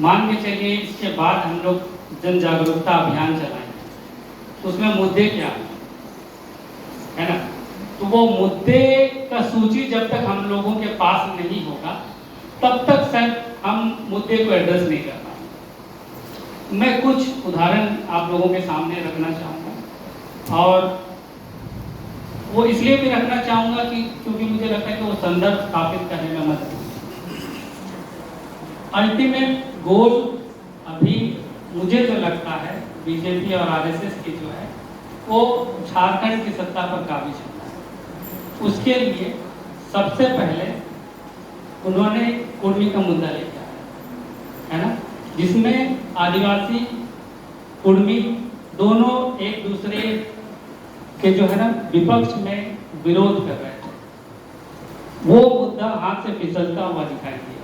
मान के चलिए इसके बाद हम लोग जन जागरूकता अभियान चलाएंगे, तो उसमें मुद्दे क्या है ना, तो वो मुद्दे का सूची जब तक हम लोगों के पास नहीं होगा तब तक शायद हम मुद्दे को एड्रेस नहीं कर पाएंगे। मैं कुछ उदाहरण आप लोगों के सामने रखना चाहूँगा, और वो इसलिए भी रखना चाहूँगा कि क्योंकि मुझे लगता है कि वो संदर्भ स्थापित करने में मदद अल्टीमेट गोल अभी मुझे जो लगता है बीजेपी और आरएसएस की जो है वो झारखंड की सत्ता पर काबिज होना है। उसके लिए सबसे पहले उन्होंने कुर्मी का मुद्दा लेकर आया है ना, जिसमें आदिवासी कुर्मी दोनों एक दूसरे के जो है ना विपक्ष में विरोध कर रहे थे। वो मुद्दा हाथ से फिसलता हुआ दिखाई दिया।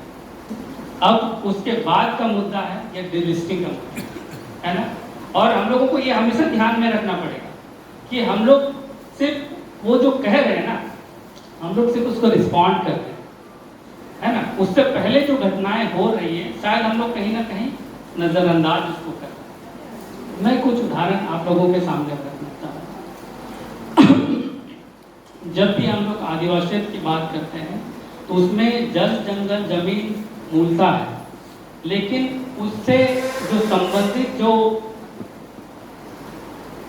अब उसके बाद का मुद्दा है ये डिलिस्टिंग का मुद्दा है ना, और हम लोगों को ये हमेशा ध्यान में रखना पड़ेगा कि हम लोग सिर्फ वो जो कह रहे हैं ना, हम लोग सिर्फ उसको रिस्पॉन्ड कर रहे हैं है ना, उससे पहले जो घटनाएं हो रही है शायद हम लोग कहीं ना कहीं नजरअंदाज उसको कर रहे हैं। मैं कुछ उदाहरण आप लोगों के सामने रखना चाहूँगा। जब भी हम लोग आदिवासियत की बात करते हैं तो उसमें जल जंगल जमीन मूलता है, लेकिन उससे जो संबंधित जो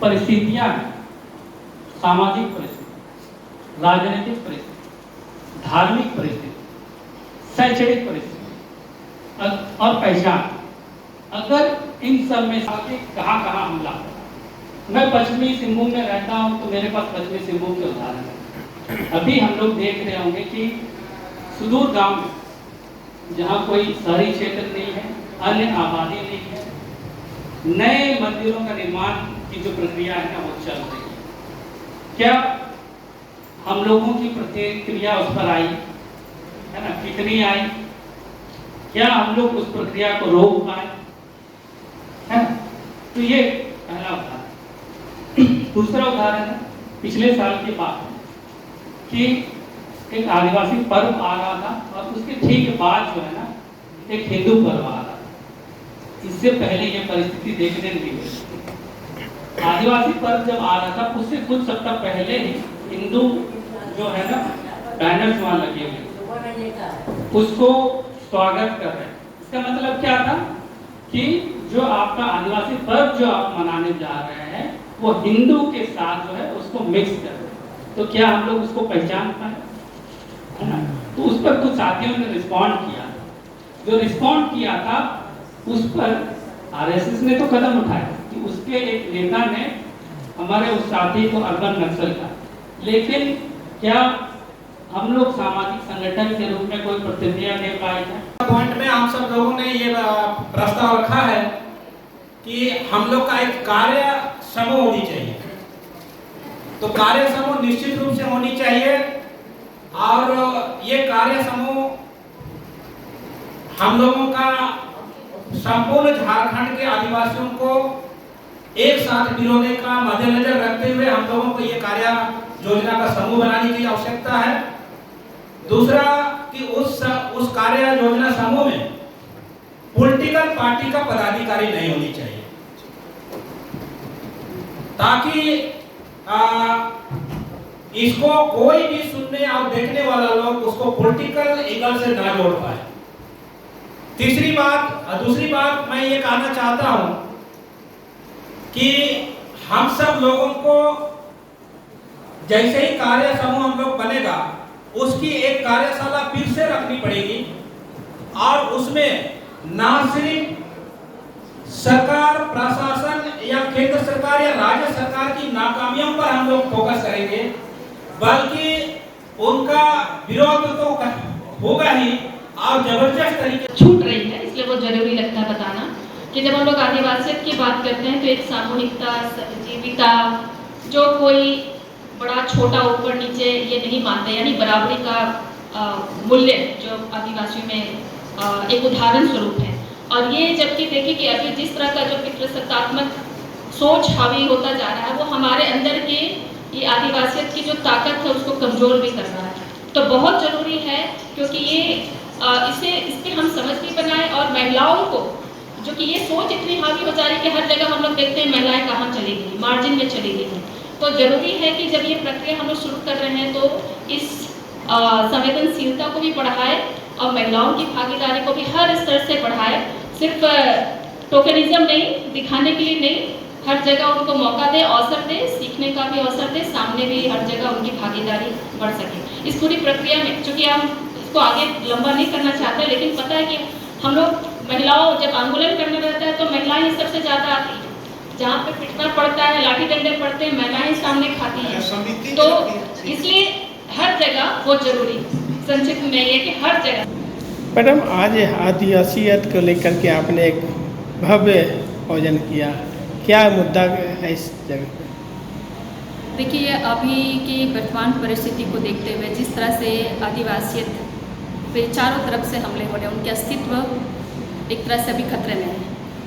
परिस्थितियां हैं, सामाजिक परिस्थिति, राजनीतिक परिस्थिति, धार्मिक परिस्थिति, शैक्षणिक परिस्थिति और पहचान, अगर इन सब में कहाँ कहाँ हमला, मैं पश्चिमी सिंहभूम में रहता हूँ तो मेरे पास पश्चिमी सिंहभूम के उदाहरण है। अभी हम लोग देख रहे होंगे कि सुदूर गांव में जहाँ कोई शहरी क्षेत्र नहीं है, अन्य आबादी नहीं है, नए मंदिरों का निर्माण की जो प्रक्रिया है ना वो चल रही है। क्या हम लोगों की प्रतिक्रिया उस पर आई है ना, कितनी आई, क्या हम लोग उस प्रक्रिया को रोक पाए है ना, तो ये पहला उदाहरण। दूसरा उदाहरण है पिछले साल की बात कि एक आदिवासी पर्व आ रहा था और उसके ठीक बाद जो है ना एक हिंदू पर्व आ रहा था। इससे पहले ये परिस्थिति देखने नहीं मिली। आदिवासी पर्व जब आ रहा था उससे कुछ सप्ताह पहले ही हिंदू जो है ना बैनर्स वहां लगे हुए उसको स्वागत कर रहे हैं। इसका मतलब क्या था कि जो आपका आदिवासी पर्व जो आप मनाने जा रहे हैं वो हिंदू के साथ जो है उसको मिक्स कर रहे हैं। तो क्या हम लोग उसको पहचान पाए है ना, तो उस पर कुछ साथियों ने रिस्पॉन्ड किया। जो रिस्पॉन्ड किया था उस पर आरएसएस ने तो कदम उठाया कि उसके एक नेता ने हमारे उस साथी को अर्बन नक्सल का, लेकिन क्या हम लोग सामाजिक संगठन के रूप में कोई प्रतिक्रिया दे पाए थे? पॉइंट में आप सब लोगों ने ये प्रस्ताव रखा है कि हम लोग का एक कार्य समूह होनी चाहिए। तो कार्य समूह निश्चित रूप से होनी चाहिए, और ये कार्य समूह हम लोगों का संपूर्ण झारखंड के आदिवासियों को एक साथ मिलाने का मद्देनजर रखते हुए हम लोगों को ये कार्य योजना का समूह बनाने की आवश्यकता है। दूसरा कि उस कार्य योजना समूह में पॉलिटिकल पार्टी का पदाधिकारी नहीं होनी चाहिए, ताकि इसको कोई भी सुनने और देखने वाला लोग उसको पॉलिटिकल एंगल से ना जोड़ पाए। दूसरी बात मैं ये कहना चाहता हूं कि हम सब लोगों को जैसे ही कार्य समूह हम लोग बनेगा उसकी एक कार्यशाला फिर से रखनी पड़ेगी, और उसमें ना सिर्फ सरकार प्रशासन या केंद्र सरकार या राज्य सरकार की नाकामियों पर हम लोग फोकस करेंगे, बल्कि उनका विरोध तो होगा ही और जबरदस्त तरीके छूट रही है। इसलिए वो जरूरी लगता है बताना कि जब हम लोग आदिवासियत की बात करते हैं तो एक सामूहिकता, सहजीविता, जो कोई बड़ा छोटा ऊपर नीचे ये नहीं मानते, यानी बराबरी का मूल्य जो आदिवासियों में एक उदाहरण स्वरूप है। और ये जबकि देखिए कि अभी जिस तरह का जो पितृसत्तात्मक सोच हावी होता जा रहा है वो हमारे अंदर के ये आदिवासियत की जो ताकत है उसको कमजोर भी कर रहा है। तो बहुत जरूरी है, क्योंकि ये इस पे हम समझ भी बनाएं और महिलाओं को, जो कि ये सोच इतनी हावी हो जा रही है कि हर जगह हम लोग देखते हैं महिलाएं कहाँ चली गई, मार्जिन में चली गई हैं। तो जरूरी है कि जब ये प्रक्रिया हम लोग शुरू कर रहे हैं तो इस संवेदनशीलता को भी बढ़ाए और महिलाओं की भागीदारी को भी हर स्तर से बढ़ाए। सिर्फ टोकनिज्म नहीं, दिखाने के लिए नहीं, हर जगह उनको मौका दे, अवसर दे, सीखने का भी अवसर दे, सामने भी हर जगह उनकी भागीदारी बढ़ सके। इस पूरी प्रक्रिया में, चूँकि हम इसको आगे लंबा नहीं करना चाहते, लेकिन पता है कि हम लोग महिलाओं जब आंदोलन करना रहता है तो महिलाएं ही सबसे ज़्यादा आती हैं। जहाँ पे पिटना पड़ता है, लाठी डंडे पड़ते हैं, महिलाएं सामने खाती हैं। तो इसलिए हर जगह वो जरूरी, संक्षिप्त में ये कि हर जगह। मैडम, आज आदिवासियत को लेकर के आपने एक भव्य आयोजन किया, क्या मुद्दा है इस जगह पे? देखिए, अभी की वर्तमान परिस्थिति को देखते हुए जिस तरह से आदिवासियत पे चारों तरफ से हमले हो रहे हैं, उनके अस्तित्व एक तरह से अभी खतरे में है।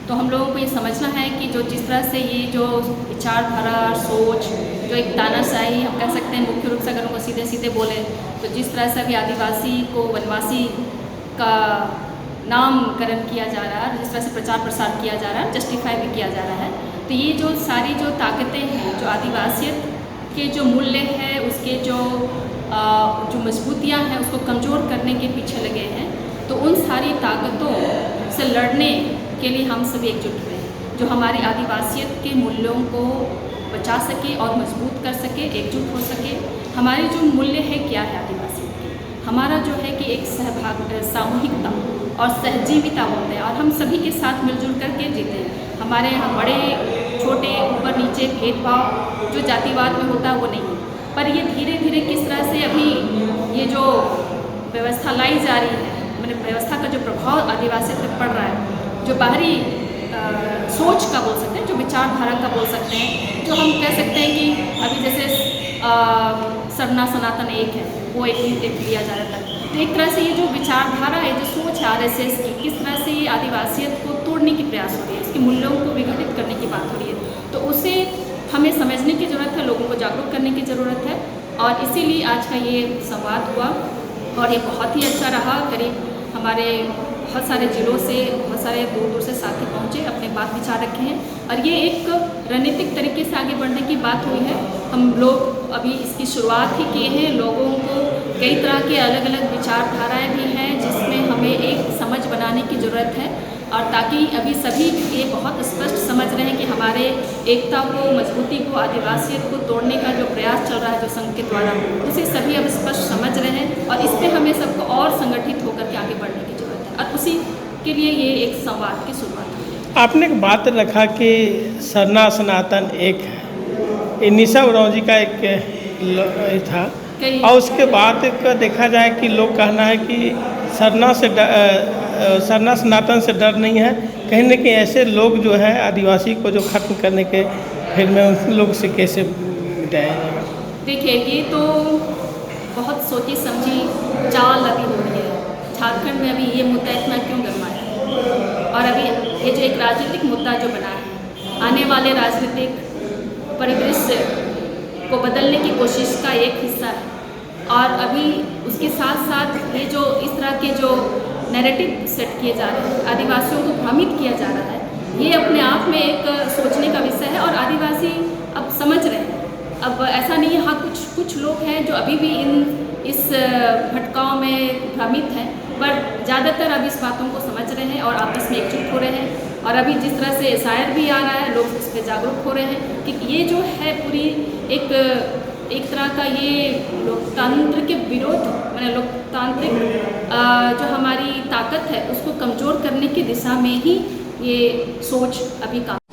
तो हम लोगों को ये समझना है कि जो जिस तरह से ये जो विचारधारा, सोच, जो एक तानाशाही हम कह सकते हैं, मुख्य रूप से अगर उनको सीधे सीधे बोले तो जिस तरह से अभी आदिवासी को वनवासी का नामकरण किया जा रहा है, जिस तरह से प्रचार प्रसार किया जा रहा है, जस्टिफाई भी किया जा रहा है, तो ये जो सारी जो ताकतें हैं, जो आदिवासियत के जो मूल्य है, उसके जो मजबूतियाँ हैं, उसको कमज़ोर करने के पीछे लगे हैं। तो उन सारी ताकतों से लड़ने के लिए हम सभी एकजुट हुए हैं, जो हमारी आदिवासियत के मूल्यों को बचा सके और मजबूत कर सके, एकजुट हो सके। हमारी जो मूल्य है क्या है आदिवासियत के, हमारा जो है कि एक सामूहिकता और सहजीविता होते हैं और हम सभी के साथ मिलजुल करके जीते हैं। हमारे यहाँ बड़े छोटे, ऊपर नीचे भेदभाव जो जातिवाद में होता है वो नहीं है। पर ये धीरे धीरे किस तरह से अभी ये जो व्यवस्था लाई जा रही है, मतलब व्यवस्था का जो प्रभाव आदिवासियत पर पड़ रहा है, जो बाहरी सोच का बोल सकते हैं, जो विचारधारा का बोल सकते हैं, जो हम कह सकते हैं कि अभी जैसे सरना सनातन एक है, वो एक लिया जा रहा था। तो एक तरह से ये जो विचारधारा है, जो सोच है आरएसएस की, किस तरह से ये आदिवासियत को तोड़ने की प्रयास हो रही है, इसके मूल्यों को विघटित करने की बात हो रही है। तो उसे हमें समझने की ज़रूरत है, लोगों को जागरूक करने की ज़रूरत है और इसीलिए आज का ये संवाद हुआ और ये बहुत ही अच्छा रहा। करीब हमारे बहुत सारे ज़िलों से, बहुत सारे दूर दूर से साथी पहुँचे, अपने बात विचार रखे हैं और ये एक रणनीतिक तरीके से आगे बढ़ने की बात हुई है। हम लोग अभी इसकी शुरुआत ही किए हैं। लोगों को कई तरह के अलग अलग विचारधाराएं भी हैं जिसमें हमें एक समझ बनाने की ज़रूरत है और ताकि अभी सभी ये बहुत स्पष्ट समझ रहे हैं कि हमारे एकता को, मजबूती को, आदिवासियत को तोड़ने का जो प्रयास चल रहा है जो संघ के द्वारा, उसे सभी अब स्पष्ट समझ रहे हैं और इस पर हमें सबको और संगठित होकर के आगे बढ़ने की ज़रूरत है और उसी के लिए ये एक संवाद की शुरुआत हुई। आपने एक बात रखा कि सरना सनातन एक है, ये निशा उरांव जी का एक था और उसके बाद का देखा जाए कि लोग कहना है कि सरना सनातन से डर नहीं है, कहीं न कहीं ऐसे लोग जो हैं आदिवासी को जो खत्म करने के फिर में उन लोग से कैसे मिटाया जाएगा? देखिए, ये तो बहुत सोची समझी चाल अभी हो रही है। झारखंड में अभी ये मुद्दा इतना क्यों गरमाया और अभी ये जो एक राजनीतिक मुद्दा जो बना है, आने वाले राजनीतिक परिदृश्य को बदलने की कोशिश का एक हिस्सा है और अभी उसके साथ साथ ये जो इस तरह के जो नैरेटिव सेट किए जा रहे हैं, आदिवासियों को भ्रमित किया जा रहा है, ये अपने आप में एक सोचने का विषय है और आदिवासी अब समझ रहे हैं। अब ऐसा नहीं है, हाँ कुछ लोग हैं जो अभी भी इस भटकाव में भ्रमित हैं, पर ज़्यादातर अब इस बातों को समझ रहे हैं और आपस में एकजुट हो रहे हैं और अभी जिस तरह से शायर भी आ रहा है, लोग इस पर जागरूक हो रहे हैं कि ये जो है पूरी एक तरह का ये लोकतंत्र के विरोध, मैंने लोकतांत्रिक जो हमारी ताकत है उसको कमज़ोर करने की दिशा में ही ये सोच अभी काम